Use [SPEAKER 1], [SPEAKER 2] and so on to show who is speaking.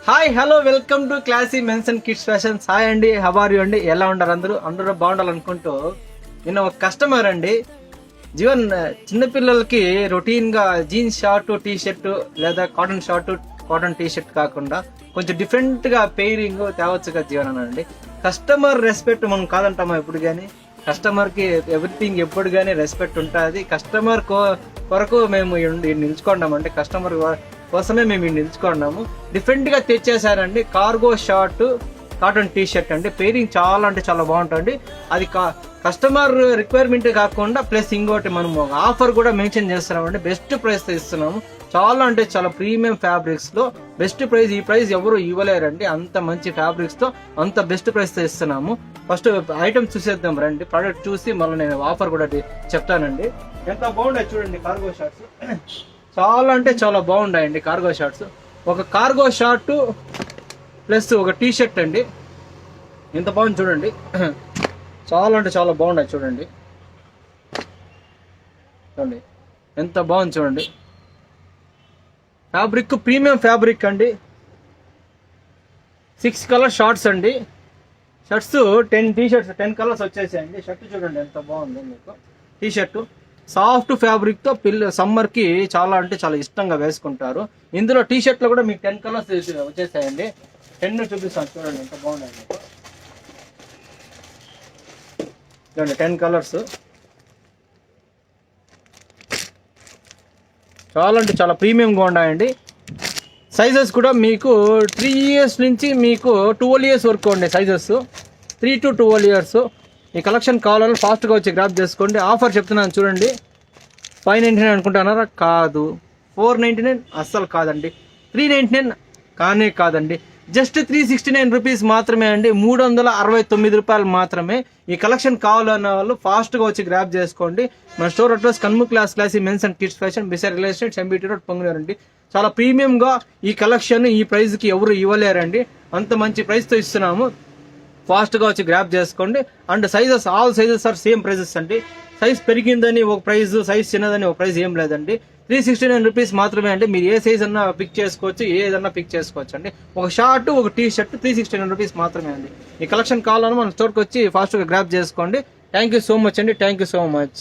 [SPEAKER 1] Hi hello welcome to classy men's and kids fashions. Hi అండి, how are you అండి? ఎలా ఉన్నారు అందరూ బాగుండాలనుకుంటూ నిన్న ఒక కస్టమర్ అండి జీవన్ చిన్నపిల్లలకి రొటీన్ గా జీన్స్ షార్ట్ టీ షర్ట్ లేదా cotton short cotton T shirt కాకుండా కొంచెం డిఫరెంట్ గా పెయిరింగ్ తేవచ్చు కదా జీవన్ అనండి. కస్టమర్ రెస్పెక్ట్ మనం కాదంటామా ఎప్పుడు కానీ. కస్టమర్ కి ఎవ్రీథింగ్ ఎప్పుడు కానీ రెస్పెక్ట్ ఉంటుంది. కస్టమర్ కొరకు మేము నిలుచుకున్నామంటే కస్టమర్ కోసమే మేము నిలుచుకున్నాము. డిఫరెంట్ గా తెచ్చేసారండి cargo short cotton T shirt అండి. పెయిరింగ్ చాలా అంటే చాలా బాగుంటుంది. అది కస్టమర్ రిక్వైర్మెంట్ కాకుండా ప్లస్ ఇంకోటి మనం ఆఫర్ కూడా మెన్షన్ చేస్తున్నామండి. బెస్ట్ ప్రైస్ తో ఇస్తున్నాము. చాలా అంటే చాలా ప్రీమియం ఫ్యాబ్రిక్స్ లో బెస్ట్ ప్రైస్. ఈ ప్రైస్ ఎవరు ఇవ్వలేరండి. అంత మంచి ఫ్యాబ్రిక్స్ తో అంత బెస్ట్ ప్రైస్ తో ఇస్తున్నాము. ఫస్ట్ ఐటమ్స్ చూసేద్దాం రండి. ప్రోడక్ట్ చూసి మళ్ళీ నేను ఆఫర్ కూడా చెప్తానండి. ఎంత బాగుంటాయి చూడండి కార్గో షార్ట్స్. చాలా అంటే చాలా బాగున్నాయండి కార్గో షార్ట్స్. ఒక కార్గో షార్ట్ ప్లస్ ఒక టీ షర్ట్ అండి. ఎంత బాగుంది చూడండి. చాలా అంటే చాలా బాగున్నాయి చూడండి. చూడండి ఎంత బాగుంది చూడండి. ఫ్యాబ్రిక్ ప్రీమియం ఫ్యాబ్రిక్ అండి. 6 కలర్ షార్ట్స్ అండి. షర్ట్స్ 10 టీ షర్ట్స్ 10 కలర్స్ వచ్చేసాయండి. షర్ట్ చూడండి ఎంత బాగుంది మీకు. టీ షర్ట్ సాఫ్ట్ ఫ్యాబ్రిక్ తో సమ్మర్ కి చాలా అంటే చాలా ఇష్టంగా వేసుకుంటారు. ఇందులో టీ షర్ట్ లో కూడా మీకు 10 కలర్స్ వచ్చేసాయండి. 10 చూపిస్తాను చూడండి ఎంత బాగున్నాయి మీకు. చూడండి 10 కలర్స్. చాలా అంటే చాలా ప్రీమియంగా ఉన్నాయండి. సైజెస్ కూడా మీకు 3 years నుంచి మీకు 12 years వరకు ఉన్నాయి సైజెస్. 3 to 12 years. ఈ కలెక్షన్ కావాలని ఫాస్ట్గా వచ్చి గ్రాప్ చేసుకోండి. ఆఫర్ చెప్తున్నాను చూడండి. 599 అనుకుంటున్నారా? కాదు. 499 అస్సలు కాదండి. 399 కానే కాదండి. జస్ట్ 369 రూపీస్ మాత్రమే అండి. 369 రూపాయలు మాత్రమే. ఈ కలెక్షన్ కావాలన్న వాళ్ళు ఫాస్ట్గా వచ్చి గ్రాప్ చేసుకోండి. మన స్టోర్ అడ్రస్ కన్ము classy men's and kids fashion beside real estate MBT road పొంగులేరు అండి. చాలా ప్రీమియంగా ఈ కలెక్షన్ ఈ ప్రైస్కి ఎవరు ఇవ్వలేరండి. అంత మంచి ప్రైస్తో ఇస్తున్నాము. ఫాస్ట్గా వచ్చి గ్రాప్ చేసుకోండి. And sizes all sizes are same prices అండి. సైజ్ పెరిగిందని ఒక ప్రైజ్, సైజ్ చిన్నదని ఒక ప్రైజ్ ఏం లేదండి. 369 రూపీస్ మాత్రమే అండి. మీరు ఏ సైజ్ అన్నా పిక్ చేసుకోవచ్చు, ఏదన్నా పిక్ చేసుకోవచ్చు అండి. ఒక షార్ట్ ఒక టీ షర్ట్ 369 రూపీస్ మాత్రమే అండి. ఈ కలెక్షన్ కావాలని మన స్టోర్కి వచ్చి ఫాస్ట్గా గ్రాప్ చేసుకోండి. థ్యాంక్ యూ సో మచ్ అండి. Thank you so much.